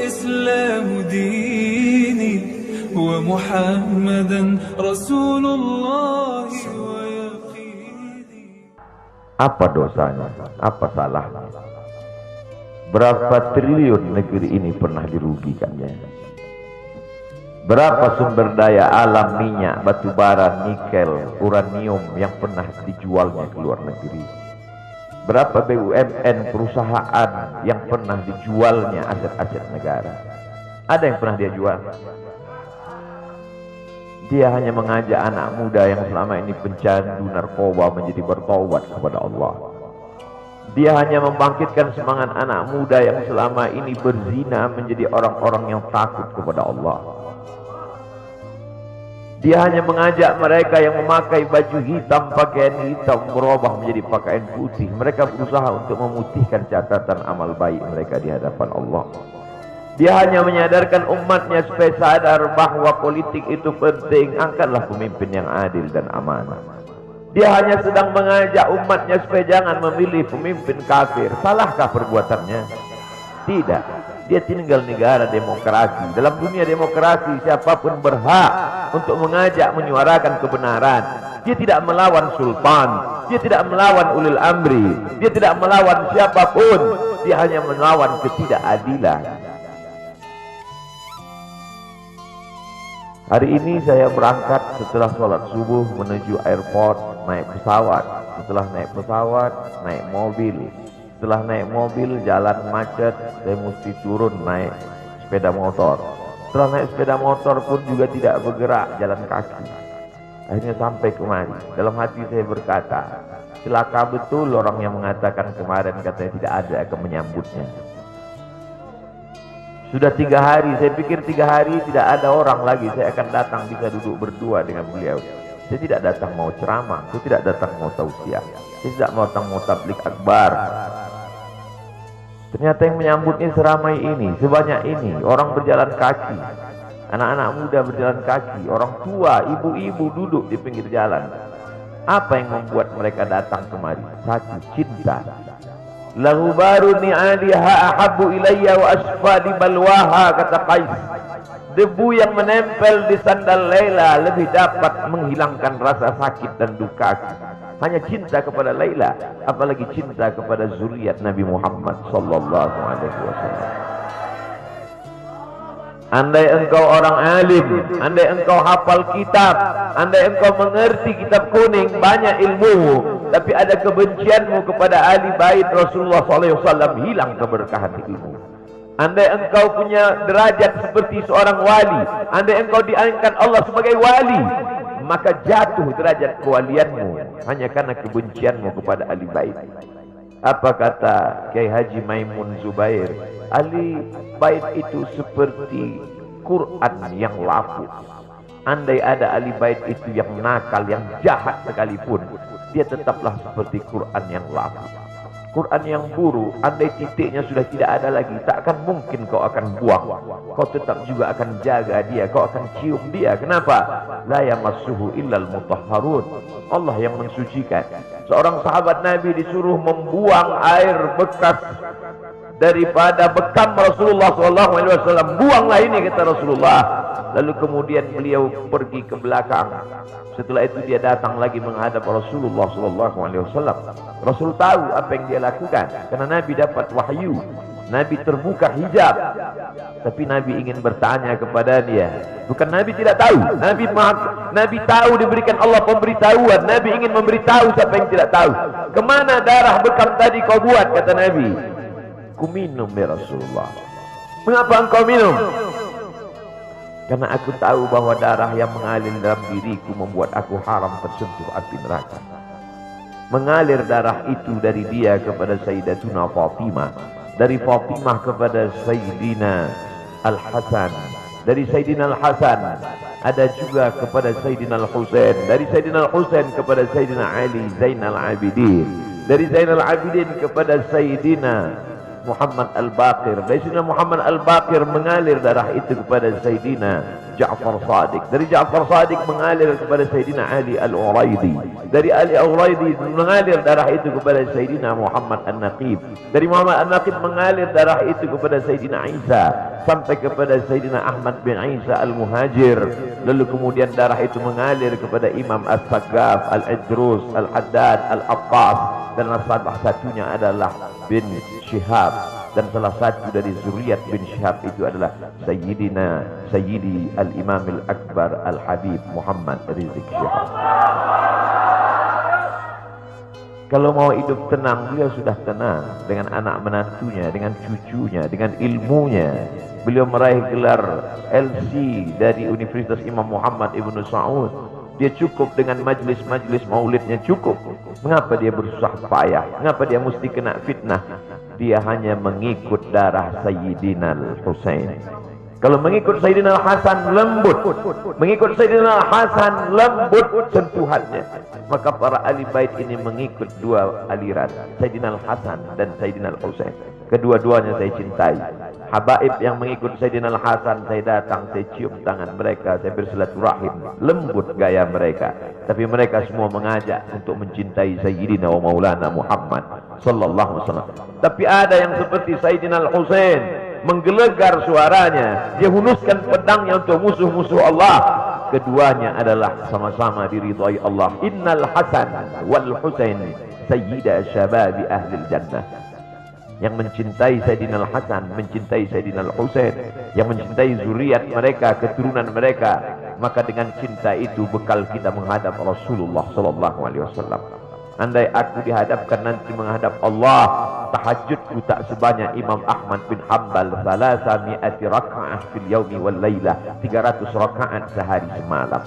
الإسلام ديني ومحمدا رسول الله ويقيني. Apa dosanya? Apa salahnya? Berapa triliun negeri ini pernah dirugikannya? Berapa sumber daya alam, minyak, batu bara, nikel, uranium yang pernah dijualnya ke luar negeri? Berapa BUMN perusahaan yang pernah dijualnya aset-aset negara? Ada yang pernah dia jual? Dia hanya mengajak anak muda yang selama ini pencandu narkoba menjadi bertaubat kepada Allah. Dia hanya membangkitkan semangat anak muda yang selama ini berzina menjadi orang-orang yang takut kepada Allah. Dia hanya mengajak mereka yang memakai baju hitam, pakaian hitam berubah menjadi pakaian putih. Mereka berusaha untuk memutihkan catatan amal baik mereka di hadapan Allah. Dia hanya menyadarkan umatnya supaya sadar bahwa politik itu penting. Angkatlah pemimpin yang adil dan amanah. Dia hanya sedang mengajak umatnya supaya jangan memilih pemimpin kafir. Salahkah perbuatannya? Tidak. Dia tinggal negara demokrasi. Dalam dunia demokrasi, siapapun berhak untuk mengajak menyuarakan kebenaran. Dia tidak melawan sultan, dia tidak melawan ulil amri, dia tidak melawan siapapun. Dia hanya melawan ketidakadilan. Hari ini saya berangkat setelah sholat subuh menuju airport, naik pesawat. Setelah naik pesawat, naik mobil. Setelah naik mobil, jalan macet, saya mesti turun naik sepeda motor. Setelah naik sepeda motor pun juga tidak bergerak, jalan kaki. Akhirnya sampai kemari. Dalam hati saya berkata, celaka betul orang yang mengatakan kemarin katanya tidak ada akan menyambutnya. Sudah 3 hari, saya pikir 3 hari tidak ada orang lagi. Saya akan datang bisa duduk berdua dengan beliau. Saya tidak datang mau ceramah, saya tidak datang mau tausiah, saya tidak datang mau tablik akbar. Ternyata yang menyambutnya seramai ini, sebanyak ini, orang berjalan kaki, anak-anak muda berjalan kaki, orang tua, ibu-ibu duduk di pinggir jalan. Apa yang membuat mereka datang kemari? Satu, cinta. Lahu baru ni'aliha ahabbu ilayya wa asfadi balwaha, kata Qais. Debu yang menempel di sandal Laila lebih dapat menghilangkan rasa sakit dan duka. Hanya cinta kepada Laila, apalagi cinta kepada zuriat Nabi Muhammad sallallahu alaihi wasallam. Andai engkau orang alim, andai engkau hafal kitab, andai engkau mengerti kitab kuning, banyak ilmumu, tapi ada kebencianmu kepada ahli bait Rasulullah SAW, hilang keberkahan ilmu. Andai engkau punya derajat seperti seorang wali, andai engkau diangkat Allah sebagai wali, maka jatuh derajat kewalianmu hanya karena kebencianmu kepada ahli bait. Apa kata Kiai Haji Maimun Zubair? Ahli bait itu seperti Quran yang lapuk. Andai ada ahli bait itu yang nakal, yang jahat sekalipun, dia tetaplah seperti Quran yang lapuk. Quran yang buruk, andai titiknya sudah tidak ada lagi, tak akan mungkin kau akan buang. Kau tetap juga akan jaga dia, kau akan cium dia. Kenapa? La yamassuhu illal mutahharun. Allah yang mensucikan. Seorang sahabat Nabi disuruh membuang air bekas daripada bekam Rasulullah SAW. Buanglah ini, kata Rasulullah. Lalu kemudian beliau pergi ke belakang. Setelah itu dia datang lagi menghadap Rasulullah SAW. Rasul tahu apa yang dia lakukan, karena Nabi dapat wahyu. Nabi terbuka hijab, tapi Nabi ingin bertanya kepada dia. Bukan Nabi tidak tahu, Nabi tahu, diberikan Allah pemberitahuan. Nabi ingin memberitahu siapa yang tidak tahu. Kemana darah bekam tadi kau buat, kata Nabi. Ku minum ya Rasulullah. Mengapa engkau minum? Karena aku tahu bahwa darah yang mengalir dalam diriku membuat aku haram tersentuh api neraka. Mengalir darah itu dari dia kepada Sayyidatuna Fatimah, dari Fatimah kepada Sayyidina Al-Hasan, dari Sayyidina Al-Hasan ada juga kepada Sayyidina Al-Husain, dari Sayyidina Al-Husain kepada Sayyidina Ali Zainal Abidin, dari Zainal Abidin kepada Sayyidina Muhammad Al-Baqir, dari Sayyidina Muhammad Al-Baqir mengalir darah itu kepada Sayyidina Ja'far Sadiq, dari Ja'far Sadiq mengalir kepada Sayyidina Ali Al-Uraidi, dari Ali Al-Uraidi mengalir darah itu kepada Sayyidina Muhammad An-Naqib, dari Muhammad An-Naqib mengalir darah itu kepada Sayyidina Isa, sampai kepada Sayyidina Ahmad bin Isa al-Muhajir, lalu kemudian darah itu mengalir kepada Imam As-Saggaf, Al-Idrus, Al-Haddad, Al-Abbas, dan salah satunya adalah bin Syihab, dan salah satu dari zuriat bin Syihab itu adalah Sayyidi Al-Imam Al-Akbar Al-Habib Muhammad Rizik Syihab. Kalau mau hidup tenang, beliau sudah tenang dengan anak menantunya, dengan cucunya, dengan ilmunya. Beliau meraih gelar LC dari Universitas Imam Muhammad Ibn Saud. Dia cukup dengan majlis-majlis maulidnya cukup. Mengapa dia bersusah payah? Mengapa dia mesti kena fitnah? Dia hanya mengikut darah Sayyidina Al-Husain. Kalau mengikut Sayyidina Al-Hasan lembut, mengikut Sayyidina Al-Hasan lembut sentuhannya. Maka para ahli bait ini mengikut dua aliran, Sayyidina Al-Hasan dan Sayyidina Al-Husain. Kedua-duanya saya cintai. Habaib yang mengikut Sayyidina Al-Hasan, saya datang, saya cium tangan mereka, saya bersilaturahim, lembut gaya mereka. Tapi mereka semua mengajak untuk mencintai Sayyidina wa Maulana Muhammad sallallahu alaihi wasallam. Tapi ada yang seperti Sayyidina Al-Husain, menggelegar suaranya, dia hunuskan pedangnya untuk musuh-musuh Allah. Keduanya adalah sama-sama diridhai Allah. Innal Hasan wal Husain sayyida syababi ahli jannah. Yang mencintai Sayyidina Al-Hasan, mencintai Sayyidina Al-Husain, yang mencintai zuriat mereka, keturunan mereka, maka dengan cinta itu bekal kita menghadap Rasulullah sallallahu alaihi wasallam. Andai aku dihadapkan nanti menghadap Allah, tahajudku tak sebanyak Imam Ahmad bin Hanbal, 300 raka'ah fil yaumi wal lailah, 300 rakaat sehari semalam.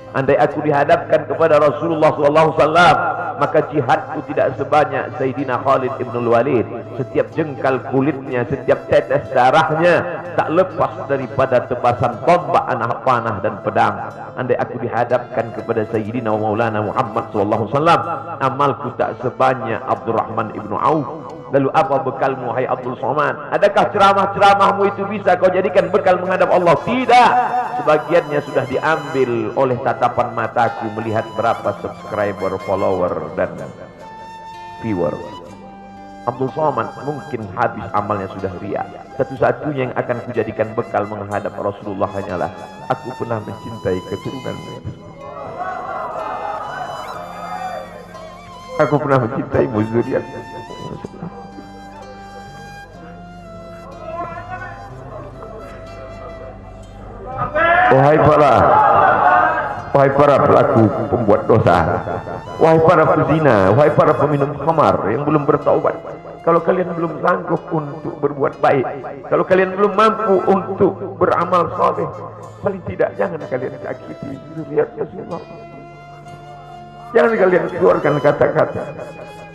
Andai aku dihadapkan kepada Rasulullah sallallahu alaihi wasallam, maka jihadku tidak sebanyak Sayyidina Khalid ibn al-Walid. Setiap jengkal kulitnya, setiap tetes darahnya tak lepas daripada tebasan tombak, anak panah dan pedang. Andai aku dihadapkan kepada Sayyidina Maulana Muhammad sallallahu alaihi wasallam, amalku tak sebanyak Abdurrahman ibn Auf. Lalu apa bekalmu, hai Abdul Somad? Adakah ceramah-ceramahmu itu bisa kau jadikan bekal menghadap Allah? Tidak. Sebagiannya sudah diambil oleh tatapan mataku melihat berapa subscriber, follower, dan viewer. Abdul Somad mungkin habis amalnya sudah riya. Satu-satunya yang akan kujadikan bekal menghadap Rasulullah hanyalah aku pernah mencintai keturunanmu. Aku pernah mencintai zuriat. Wahai para pelaku pembuat dosa, wahai para pezina, wahai para peminum khamar yang belum bertaubat, kalau kalian belum sanggup untuk berbuat baik, kalau kalian belum mampu untuk beramal saleh, paling tidak jangan kalian sakiti zuriat Rasulullah. Jangan kalian keluarkan kata-kata,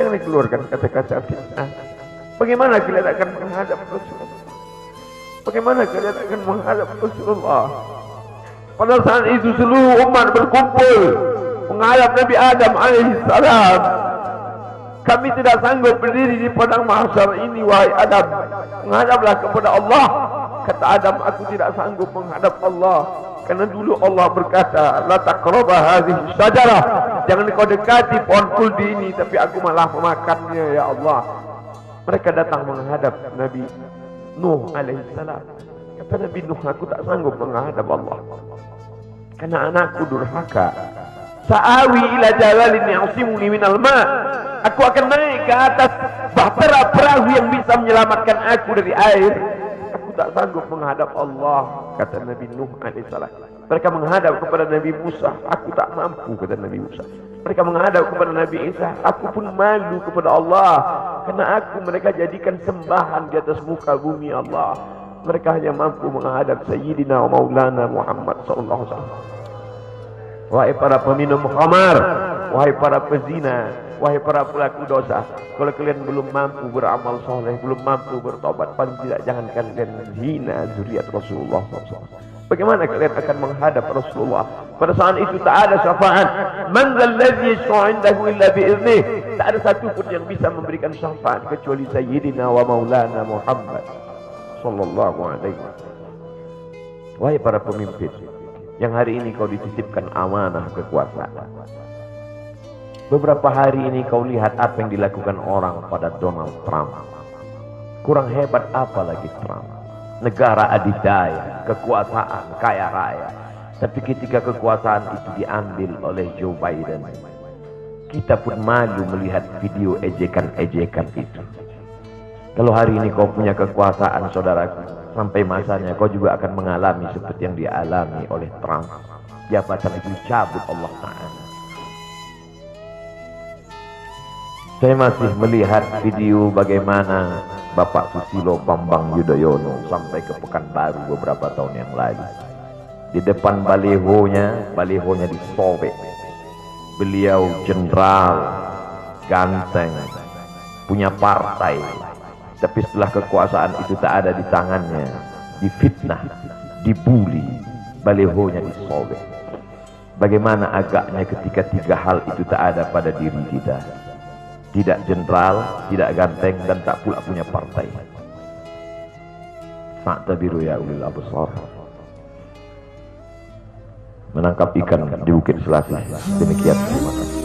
jangan keluarkan kata-kata fitnah. Bagaimana kalian akan menghadap Rasulullah? Bagaimana kalian akan menghadap Rasulullah? Pada saat itu seluruh umat berkumpul menghadap Nabi Adam alaihissalam. Kami tidak sanggup berdiri di padang mahsyar ini, wahai Adam. Menghadaplah kepada Allah. Kata Adam, aku tidak sanggup menghadap Allah, karena dulu Allah berkata, la taqraba hadhihi syajarah, jangan kau dekati pohon kuldi ini, tapi aku malah memakannya, ya Allah. Mereka datang menghadap Nabi Nuh alaihissalam. Kata Nabi Nuh, aku tak sanggup menghadap Allah karena anakku durhaka. Sa'awi ila jalalin ya'simuni minal ma', aku akan naik ke atas bahtera perahu yang bisa menyelamatkan aku dari air. Aku tak sanggup menghadap Allah, kata Nabi Nuh alaihissalam. Mereka menghadap kepada Nabi Musa, aku tak mampu, kata Nabi Musa. Mereka menghadap kepada Nabi Isa, aku pun malu kepada Allah, karena mereka jadikan sembahan di atas muka bumi Allah. Mereka hanya mampu menghadap Sayyidina wa Maulana Muhammad sallallahu alaihi wasallam. Wahai para peminum khamar, wahai para pezina, wahai para pelaku dosa, kalau kalian belum mampu beramal soleh, belum mampu bertobat, paling tidak jangan kalian hina zuriat Rasulullah SAW. Bagaimana kalian akan menghadap Rasulullah? Pada saat itu tak ada syafaat. Man dzalladzi yashfa'u 'indahu illa bi'iznih. Tak ada satu pun yang bisa memberikan syafaat kecuali Sayyidina wa Maulana Muhammad sallallahu alaihi wasallam. Wahai para pemimpin yang hari ini kau dititipkan amanah kekuasaan. Beberapa hari ini kau lihat apa yang dilakukan orang pada Donald Trump. Kurang hebat apa lagi Trump? negara adidaya, kekuasaan, kaya raya. Tapi ketika kekuasaan itu diambil oleh Joe Biden, kita pun malu melihat video ejekan-ejekan itu. Kalau hari ini kau punya kekuasaan, saudaraku, sampai masanya kau juga akan mengalami seperti yang dialami oleh Trump. Jabatan itu cabut Allah Ta'ala. Saya masih melihat video bagaimana Bapak Susilo Bambang Yudhoyono sampai ke Pekanbaru beberapa tahun yang lalu. Di depan balihonya disobek. Beliau jenderal, ganteng, punya partai. Tapi setelah kekuasaan itu tak ada di tangannya, difitnah, dibuli, balihonya disobek. Bagaimana agaknya ketika tiga hal itu tak ada pada diri kita. Tidak jenderal, tidak ganteng, dan tak pula punya partai. Fa'tabiru ya ulil absar. Menangkap ikan di Bukit Selasih. Demikian, terima kasih.